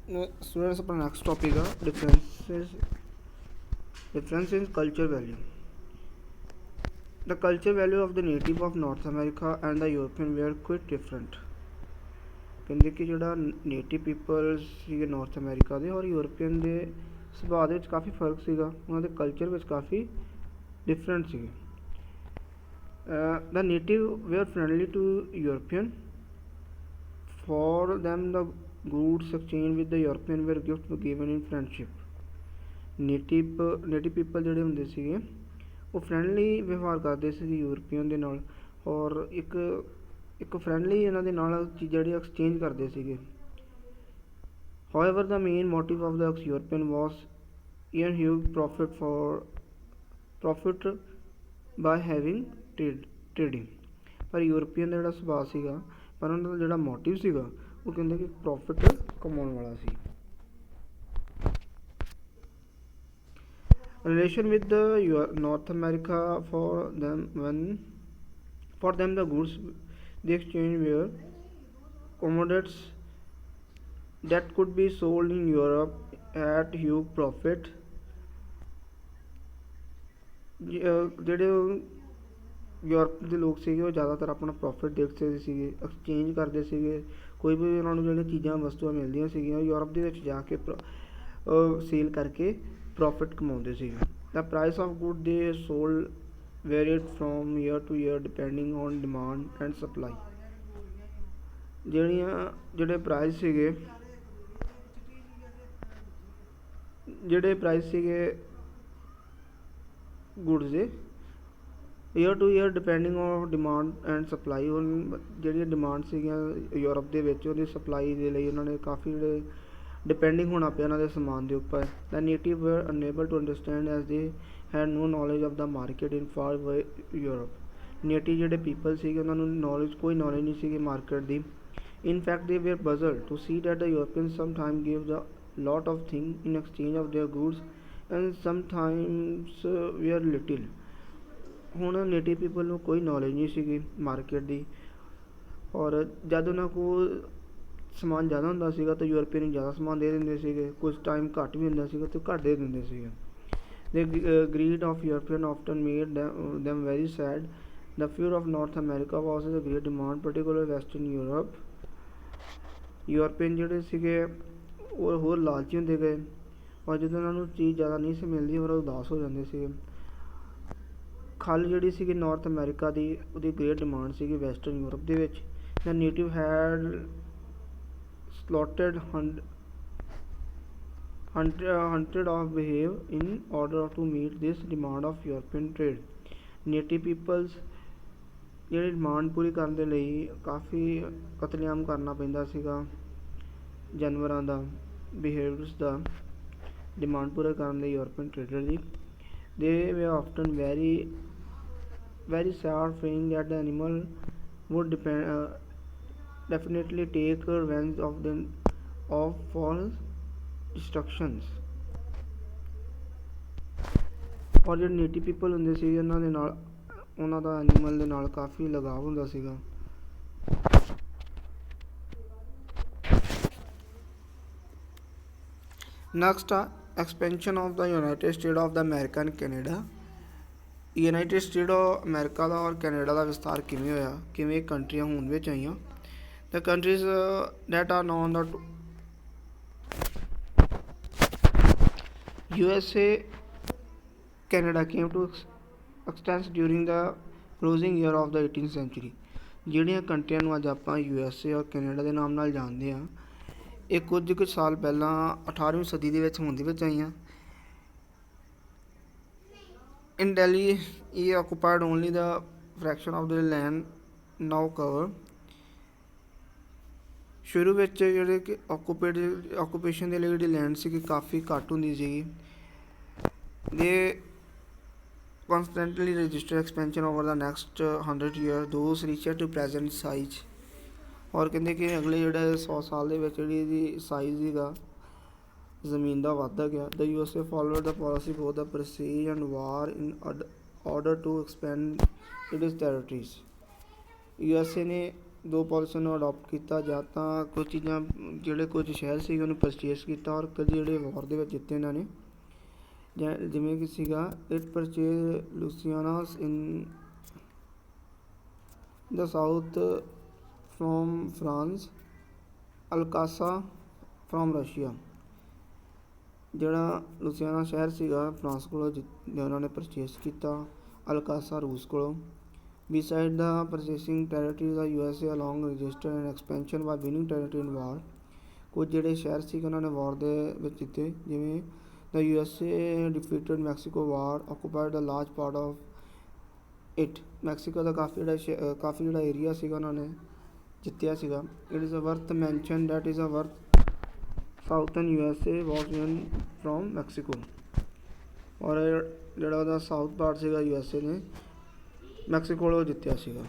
Students, अपना next topic है difference in culture value. The culture value of the native of North America and the European were quite different. ਕਹਿੰਦੇ ਕਿ ਜਿਹੜਾ native people ਸੀਗੇ north America ਦੇ ਔਰ European ਦੇ ਸੁਭਾਅ ਦੇ ਵਿੱਚ ਕਾਫੀ ਫਰਕ ਸੀਗਾ, ਉਹਨਾਂ ਦੇ ਕਲਚਰ ਵਿੱਚ ਕਾਫੀ ਡਿਫਰੈਂਟ ਸੀਗੇ. The native were friendly to European. For them, the goods exchanged with the European were gifts given in friendship. Native people ਜਿਹੜੇ ਹੁੰਦੇ ਸੀਗੇ ਉਹ ਫਰੈਂਡਲੀ ਵਿਵਹਾਰ ਕਰਦੇ ਸੀਗੇ ਯੂਰਪੀਅਨ ਦੇ ਨਾਲ, ਔਰ ਇੱਕ ਫਰੈਂਡਲੀ ਇਹਨਾਂ ਦੇ ਨਾਲ ਚੀਜ਼ਾਂ ਜਿਹੜੀਆਂ ਐਕਸਚੇਂਜ ਕਰਦੇ ਸੀਗੇ. However, the main motive of the European was huge profit by having trading. ਪਰ ਯੂਰਪੀਅਨ ਦਾ ਜਿਹੜਾ ਸੁਭਾਅ ਸੀਗਾ, ਪਰ ਉਹਨਾਂ ਦਾ ਜਿਹੜਾ ਮੋਟਿਵ ਸੀਗਾ ਉਹ ਕਹਿੰਦੇ ਕਿ ਪ੍ਰੋਫਿਟ ਕਮਾਉਣ ਵਾਲਾ ਸੀ. Relation with the North America, for them the goods they exchanged were commodities that could be sold in Europe at huge profit. ਜਿਹੜੇ ਯੂਰਪ ਦੇ ਲੋਕ ਸੀਗੇ ਉਹ ਜ਼ਿਆਦਾਤਰ ਆਪਣਾ ਪ੍ਰੋਫਿਟ ਦੇਖਦੇ ਸੀਗੇ, ਐਕਸਚੇਂਜ ਕਰਦੇ ਸੀਗੇ. ਕੋਈ ਵੀ ਉਹਨਾਂ ਨੂੰ ਜਿਹੜੀਆਂ ਚੀਜ਼ਾਂ ਵਸਤੂਆਂ ਮਿਲਦੀਆਂ ਸੀਗੀਆਂ ਯੂਰਪ ਦੇ ਵਿੱਚ ਜਾ ਕੇ ਸੇਲ ਕਰਕੇ ਪ੍ਰੋਫਿਟ ਕਮਾਉਂਦੇ ਸੀਗੇ. The price of goods they sold varied from year to year depending on demand and supply. ਜਿਹੜੇ ਪ੍ਰਾਈਸ ਸੀਗੇ ਗੁੱਡਸ ਦੇ year two year depending on demand and supply. ਹੁਣ ਜਿਹੜੀਆਂ ਡਿਮਾਂਡ ਸੀਗੀਆਂ ਯੂਰਪ ਦੇ ਵਿੱਚ ਉਹਦੀ ਸਪਲਾਈ ਦੇ ਲਈ ਉਹਨਾਂ ਨੇ ਕਾਫੀ ਜਿਹੜੇ ਡਿਪੈਂਡਿੰਗ ਹੋਣਾ ਪਿਆ ਉਹਨਾਂ ਦੇ ਸਮਾਨ ਦੇ ਉੱਪਰ. The native were unable to understand as they had no knowledge of the market in far away Europe. Native ਜਿਹੜੇ ਪੀਪਲ ਸੀਗੇ ਉਹਨਾਂ ਨੂੰ ਕੋਈ ਨੌਲੇਜ ਨਹੀਂ ਸੀਗੀ market the. In fact, they were puzzled to see that the Europeans sometimes gave a lot of things in exchange of their goods and sometimes were little. ਹੁਣ native people ਨੂੰ ਕੋਈ knowledge ਨਹੀਂ ਸੀਗੀ market ਦੀ, ਔਰ ਜਦ ਉਹਨਾਂ ਕੋਲ ਸਮਾਨ ਜ਼ਿਆਦਾ ਹੁੰਦਾ ਸੀਗਾ ਤਾਂ ਯੂਰਪੀਅਨ ਨੂੰ ਜ਼ਿਆਦਾ ਸਮਾਨ ਦੇ ਦਿੰਦੇ ਸੀਗੇ, ਕੁਝ ਟਾਈਮ ਘੱਟ ਵੀ ਹੁੰਦਾ ਸੀਗਾ ਤਾਂ ਘੱਟ ਦੇ ਦਿੰਦੇ ਸੀਗੇ. The greed of European often made them very sad. The fear of North America was a great demand, particularly Western Europe. European ਜਿਹੜੇ ਸੀਗੇ ਉਹ ਹੋਰ ਲਾਲਚੀ ਹੁੰਦੇ ਗਏ, ਔਰ ਜਦੋਂ ਉਹਨਾਂ ਨੂੰ ਚੀਜ਼ ਜ਼ਿਆਦਾ ਨਹੀਂ ਸੀ ਮਿਲਦੀ ਔਰ ਉਦਾਸ ਹੋ ਜਾਂਦੇ ਸੀਗੇ. ਖਲ ਜਿਹੜੀ ਸੀਗੀ ਨਾਰਥ ਅਮਰੀਕਾ ਦੀ ਉਹਦੀ ਗ੍ਰੇਟ ਡਿਮਾਂਡ ਸੀਗੀ ਵੈਸਟਰਨ ਯੂਰਪ ਦੇ ਵਿੱਚ. The native had slaughtered hundred of behave in order to meet this demand of European trade. Native peoples ਜਿਹੜੀ ਡਿਮਾਂਡ ਪੂਰੀ ਕਰਨ ਦੇ ਲਈ ਕਾਫੀ ਕਤਲੇਆਮ ਕਰਨਾ ਪੈਂਦਾ ਸੀਗਾ ਜਾਨਵਰਾਂ ਦਾ, ਬਿਹੇਵੀਅਰਸ ਦਾ, ਡਿਮਾਂਡ ਪੂਰਾ ਕਰਨ ਲਈ European trader the. They were often very sad, fearing that the animal would definitely take revenge of false destructions. ਔਰ ਜਿਹੜੇ ਨੇਟਿਵ ਪੀਪਲ ਹੁੰਦੇ ਸੀ ਉਹਨਾਂ ਦੇ ਨਾਲ ਉਹਨਾਂ ਦਾ ਐਨੀਮਲ ਦੇ ਨਾਲ ਕਾਫੀ ਲਗਾਵ ਹੁੰਦਾ ਸੀਗਾ. ਨੈਕਸਟ ਆ expansion of the United State of the America and Canada. United State of America ਦਾ ਔਰ ਕੈਨੇਡਾ ਦਾ ਵਿਸਤਾਰ ਕਿਵੇਂ ਹੋਇਆ, ਕਿਵੇਂ ਕੰਟਰੀਆਂ ਹੋਂਦ ਵਿੱਚ ਆਈਆਂ. The countries that are known the USA, Canada came to extents during the closing year of the 18th century. ਜਿਹੜੀਆਂ ਕੰਟਰੀਆਂ ਨੂੰ ਅੱਜ ਆਪਾਂ USA ਔਰ ਕੈਨੇਡਾ ਦੇ ਨਾਮ ਨਾਲ ਜਾਣਦੇ ਹਾਂ, ਇਹ ਕੁਝ ਕੁ ਸਾਲ ਪਹਿਲਾਂ 18ਵੀਂ ਸਦੀ ਦੇ ਵਿੱਚ ਹੋਂਦ ਦੇ ਵਿੱਚ ਆਈਆਂ. In Delhi, he occupied only the fraction of the land now covered. ਸ਼ੁਰੂ ਵਿੱਚ ਜਿਹੜੇ ਕਿ ਆਕੂਪੇਸ਼ਨ ਦੇ ਲਈ ਜਿਹੜੀ ਲੈਂਡ ਸੀਗੀ ਕਾਫੀ ਘੱਟ ਹੁੰਦੀ ਸੀਗੀ. ਦੇ constantly register expansion over the next 100 years, those reached to present size. ਔਰ ਕਹਿੰਦੇ ਕਿ ਅਗਲੇ ਜਿਹੜੇ 100 ਸਾਲ ਦੇ ਵਿੱਚ ਜਿਹੜੀ ਇਹਦੀ ਸਾਈਜ਼ ਸੀਗਾ ਜ਼ਮੀਨ ਦਾ ਵਾਧਾ ਗਿਆ. The USA followed the policy both the prestige and war in order to expand its territories. USA ਨੇ ਦੋ ਪਾਲਿਸੀਆਂ ਨੂੰ ਅਡਾਪਟ ਕੀਤਾ, ਜਾਂ ਤਾਂ ਕੁਝ ਚੀਜ਼ਾਂ ਜਿਹੜੇ ਕੁਝ ਸ਼ਹਿਰ ਸੀਗੇ ਉਹਨੂੰ ਪਰਚੇਸ ਕੀਤਾ, ਔਰ ਕੁਝ ਜਿਹੜੇ ਵਾਰ ਦੇ ਵਿੱਚ ਜਿੱਤੇ ਇਹਨਾਂ ਨੇ, ਜਿਵੇਂ ਕਿ ਸੀਗਾ it purchase Louisiana's in the south from France, ਅਲਕਾਸਾ ਫਰੋਮ ਰਸ਼ੀਆ। ਜਿਹੜਾ ਲੂਸੀਆਨਾ ਸ਼ਹਿਰ ਸੀਗਾ ਫਰਾਂਸ ਕੋਲੋਂ ਉਹਨਾਂ ਨੇ ਪਰਚੇਸ ਕੀਤਾ, ਅਲਕਾਸਾ ਰੂਸ ਕੋਲੋਂ। Beside the purchasing territories, the USA along registered an expansion by winning territory in war। ਕੁਝ ਜਿਹੜੇ ਸ਼ਹਿਰ ਸੀਗੇ ਉਹਨਾਂ ਨੇ ਵਾਰ ਦੇ ਵਿੱਚ ਜਿੱਤੇ, ਜਿਵੇਂ the USA defeated Mexico war, occupied a large part of it। Mexico ਦਾ ਕਾਫੀ ਜਿਹੜਾ ਏਰੀਆ ਸੀਗਾ ਉਹਨਾਂ ਨੇ ਜਿੱਤਿਆ ਸੀਗਾ। It is worth mention that is a worth southern USA was won from Mexico। ਔਰ ਜਿਹੜਾ ਉਹਦਾ ਸਾਊਥ ਪਾਰਟ ਸੀਗਾ USA ਨੇ ਮੈਕਸੀਕੋ ਕੋਲੋਂ ਜਿੱਤਿਆ ਸੀਗਾ।